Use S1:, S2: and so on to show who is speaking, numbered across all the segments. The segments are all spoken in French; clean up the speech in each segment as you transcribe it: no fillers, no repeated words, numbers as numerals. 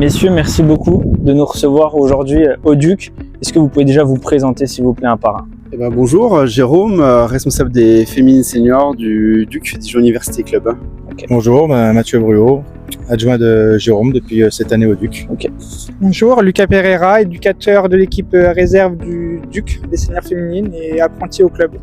S1: Messieurs, merci beaucoup de nous recevoir aujourd'hui au Duc. Est-ce que vous pouvez déjà vous présenter, s'il vous plaît, un par un?
S2: Bonjour, Jérôme, responsable des féminines seniors du Duc Dijon Université Club.
S3: Okay. Bonjour, Mathieu Bruot, adjoint de Jérôme depuis cette année au Duc.
S1: Okay.
S4: Bonjour, Lucas Pereira, éducateur de l'équipe réserve du Duc des seniors féminines et apprenti au club.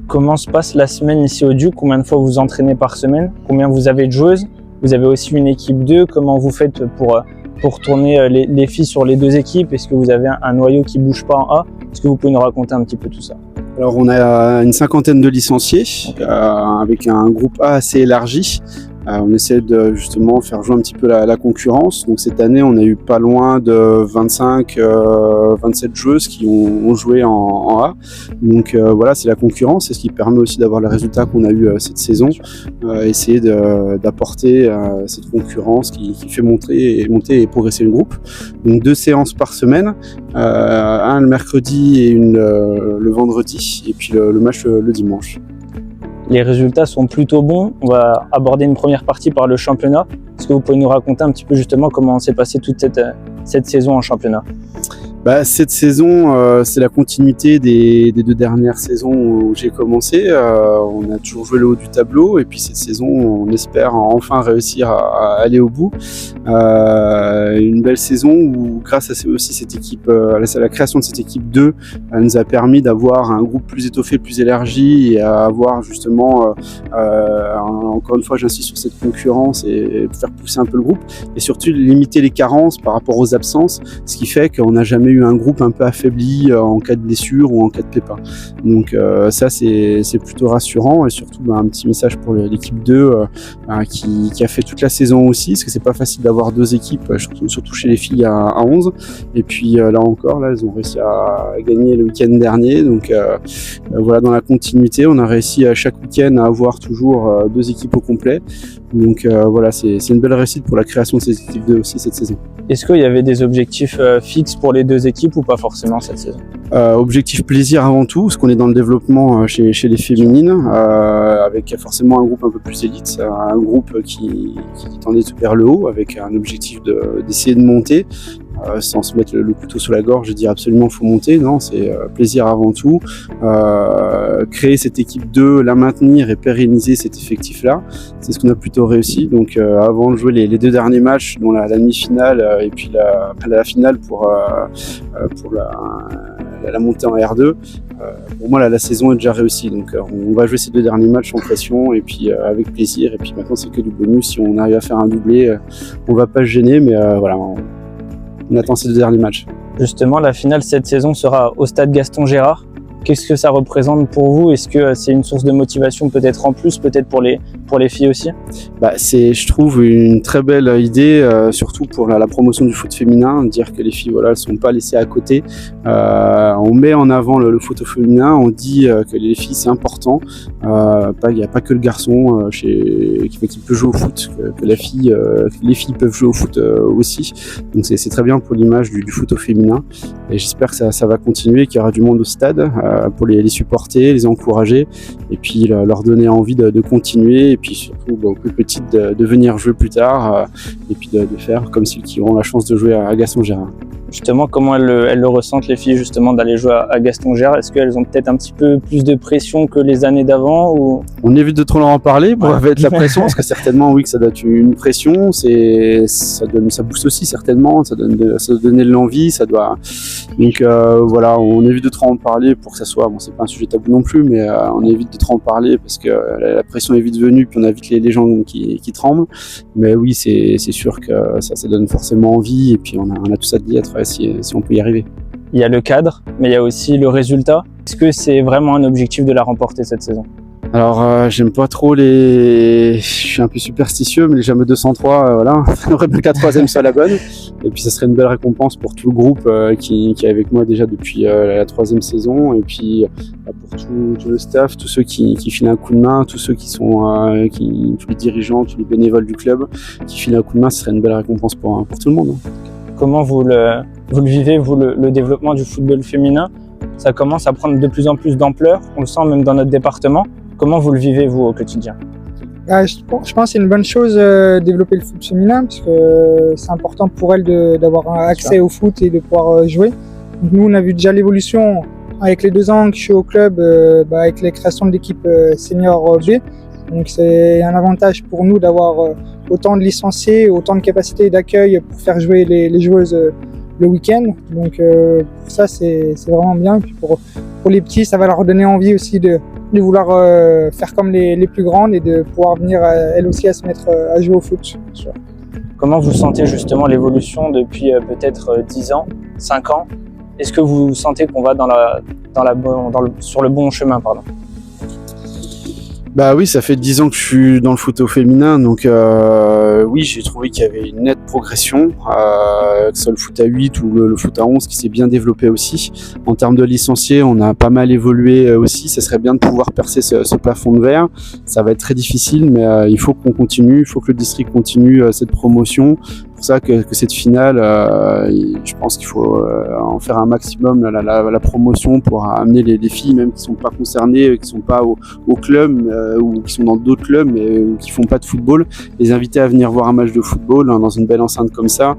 S1: Comment se passe la semaine ici au Duc? Combien de fois vous entraînez par semaine? Combien vous avez de joueuses? Vous avez aussi une équipe 2. Comment vous faites pour tourner les filles sur les deux équipes? Est-ce que vous avez un noyau qui ne bouge pas en A? Est-ce que vous pouvez nous raconter un petit peu tout ça?
S2: Alors on a une cinquantaine de licenciés, okay. Avec un groupe A assez élargi. On essaie de justement faire jouer un petit peu la concurrence. Donc cette année, on a eu pas loin de 27 joueuses qui ont joué en A. Donc voilà, c'est la concurrence, c'est ce qui permet aussi d'avoir les résultats qu'on a eu cette saison. Essayer d'apporter cette concurrence qui fait monter et progresser le groupe. Donc 2 séances par semaine, un le mercredi et une le vendredi, et puis le match le dimanche.
S1: Les résultats sont plutôt bons. On va aborder une première partie par le championnat. Est-ce que vous pouvez nous raconter un petit peu justement comment s'est passée toute cette saison en championnat?
S2: Cette saison, c'est la continuité des 2 dernières saisons où j'ai commencé. On a toujours joué le haut du tableau, et puis cette saison, on espère enfin réussir à aller au bout. Une belle saison où, grâce à aussi cette équipe, à la création de cette équipe 2, elle nous a permis d'avoir un groupe plus étoffé, plus élargi, et à avoir justement, encore une fois, j'insiste sur cette concurrence et faire pousser un peu le groupe, et surtout limiter les carences par rapport aux absences, ce qui fait qu'on n'a jamais eu un groupe un peu affaibli en cas de blessure ou en cas de pépin. Donc ça c'est plutôt rassurant, et surtout un petit message pour l'équipe 2 qui a fait toute la saison aussi, parce que c'est pas facile d'avoir 2 équipes, surtout chez les filles à 11. Et puis là encore, elles ont réussi à gagner le week-end dernier. Donc voilà, dans la continuité, on a réussi à chaque week-end à avoir toujours 2 équipes au complet. Donc voilà, c'est une belle réussite pour la création de cette équipe 2 aussi cette saison.
S1: Est-ce qu'il y avait des objectifs fixes pour les 2 équipes ou pas forcément cette saison?
S2: Objectif plaisir avant tout, parce qu'on est dans le développement chez les féminines, avec forcément un groupe un peu plus élite, un groupe qui tendait vers le haut, avec un objectif d'essayer de monter. Sans se mettre le couteau sous la gorge et dire absolument faut monter, non, c'est plaisir avant tout, créer cette équipe 2, la maintenir et pérenniser cet effectif-là, c'est ce qu'on a plutôt réussi. Donc avant de jouer les 2 derniers matchs, dont la demi-finale et puis la finale pour la montée en R2, pour moi la saison est déjà réussie. Donc on va jouer ces 2 derniers matchs sans pression, et puis avec plaisir, et puis maintenant c'est que du bonus. Si on arrive à faire un doublé, on va pas se gêner, mais voilà, on attend ces 2 derniers matchs.
S1: Justement, la finale cette saison sera au stade Gaston Gérard. Qu'est-ce que ça représente pour vous? Est-ce que c'est une source de motivation peut-être en plus, peut-être pour les filles aussi?
S2: C'est, je trouve, une très belle idée, surtout pour la promotion du foot féminin, dire que les filles, voilà, elles sont pas laissées à côté. On met en avant le foot féminin, on dit que les filles c'est important. Il n'y a pas que le garçon qui peut jouer au foot, que les filles peuvent jouer au foot aussi. Donc c'est très bien pour l'image du foot au féminin, et j'espère que ça va continuer, qu'il y aura du monde au stade pour les supporter, les encourager, et puis leur donner envie de continuer, et puis surtout aux plus petites de venir jouer plus tard, et puis de faire comme celles qui auront la chance de jouer à Gaston Gérard.
S1: Justement, comment elles le ressentent, les filles, justement, d'aller jouer à Gaston Gérard? Est-ce qu'elles ont peut-être un petit peu plus de pression que les années d'avant ou... On
S2: évite de trop leur en parler pour être la pression, parce que certainement, oui, que ça doit être une pression, ça booste aussi certainement, ça doit donner de l'envie, ça doit... Donc voilà, on évite de trop en parler pour que ça soit... Bon, c'est pas un sujet tabou non plus, mais on évite de trop en parler parce que la pression est vite venue, puis on a vite les gens qui tremblent. Mais oui, c'est sûr que ça donne forcément envie, et puis on a tout ça de d'y être si on peut y arriver.
S1: Il y a le cadre, mais il y a aussi le résultat. Est-ce que c'est vraiment un objectif de la remporter cette saison?
S2: Alors j'aime pas trop je suis un peu superstitieux, mais les jamais 203, voilà, on aurait bien que la 3e soit la bonne, et puis ça serait une belle récompense pour tout le groupe qui est avec moi déjà depuis la 3e saison, et puis pour tout le staff, tous ceux qui filent un coup de main, tous ceux tous les dirigeants, tous les bénévoles du club qui filent un coup de main, ce serait une belle récompense pour tout le monde.
S1: Comment vous le vivez, vous, le développement du football féminin? Ça commence à prendre de plus en plus d'ampleur, on le sent même dans notre département. Comment vous le vivez, vous, au quotidien?
S4: Je pense que c'est une bonne chose développer le foot féminin parce que c'est important pour elles d'avoir accès au foot et de pouvoir jouer. Donc nous, on a vu déjà l'évolution avec les 2 ans que je suis au club, avec la création de l'équipe senior B. Donc c'est un avantage pour nous d'avoir autant de licenciés, autant de capacités d'accueil pour faire jouer les joueuses le week-end. Donc pour ça, c'est vraiment bien. Et puis pour les petits, ça va leur donner envie aussi de vouloir faire comme les plus grandes et de pouvoir venir elles aussi à se mettre à jouer au foot.
S1: Comment vous sentez justement l'évolution depuis peut-être 10 ans, 5 ans? Est-ce que vous sentez qu'on va sur le bon chemin, pardon?
S2: Bah oui, ça fait 10 ans que je suis dans le foot au féminin, donc oui, j'ai trouvé qu'il y avait une nette progression, que ce soit le foot à 8 ou le foot à 11 qui s'est bien développé aussi. En termes de licenciés, on a pas mal évolué aussi, ça serait bien de pouvoir percer ce plafond de verre. Ça va être très difficile, mais il faut qu'on continue, il faut que le district continue cette promotion. C'est pour ça que cette finale, je pense qu'il faut en faire un maximum la promotion pour amener les filles même qui sont pas concernées, qui sont pas au club ou qui sont dans d'autres clubs mais qui font pas de football, les inviter à venir voir un match de football dans une belle enceinte comme ça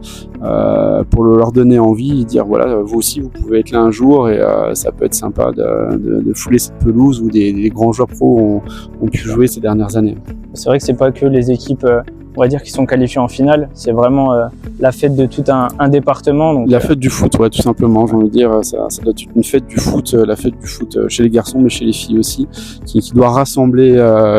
S2: pour leur donner envie et dire voilà, vous aussi vous pouvez être là un jour et ça peut être sympa de fouler cette pelouse où des grands joueurs pros ont pu jouer ces dernières années.
S1: C'est vrai que c'est pas que les équipes on va dire qu'ils sont qualifiés en finale, c'est vraiment la fête de tout un département. Donc,
S2: la fête du foot, ouais, tout simplement, j'ai envie de dire, ça doit être une fête du foot, la fête du foot chez les garçons, mais chez les filles aussi, qui doit rassembler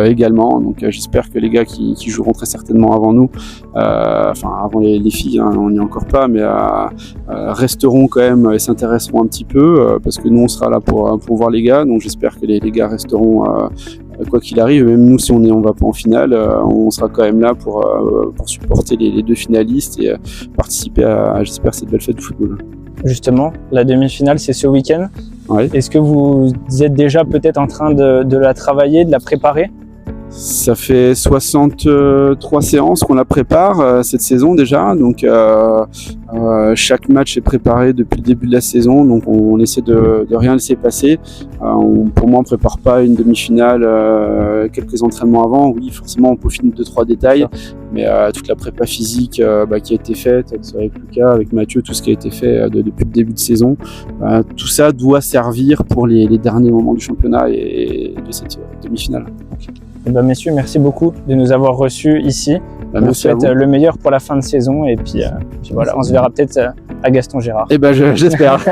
S2: également. Donc j'espère que les gars qui joueront très certainement avant nous, avant les filles, hein, on n'y est encore pas, mais resteront quand même et s'intéresseront un petit peu, parce que nous on sera là pour voir les gars, donc j'espère que les gars resteront quoi qu'il arrive, même nous si on va pas en finale, on sera quand même là pour supporter les 2 finalistes et participer à, j'espère, cette belle fête de football.
S1: Justement, la demi-finale c'est ce week-end.
S2: Ouais.
S1: Est-ce que vous êtes déjà peut-être en train de la travailler, de la préparer?
S2: Ça fait 63 séances qu'on la prépare cette saison déjà, donc chaque match est préparé depuis le début de la saison, donc on essaie de rien laisser passer. Pour moi on prépare pas une demi-finale quelques entraînements avant, oui forcément on peaufine 2-3 détails, mais toute la prépa physique qui a été faite avec Lucas, avec Mathieu, tout ce qui a été fait depuis le début de saison, tout ça doit servir pour les derniers moments du championnat et de cette demi-finale.
S1: Eh ben, messieurs, merci beaucoup de nous avoir reçus ici. On vous souhaite le meilleur pour la fin de saison et puis voilà, on se verra peut-être à Gaston Gérard.
S2: Eh ben, j'espère.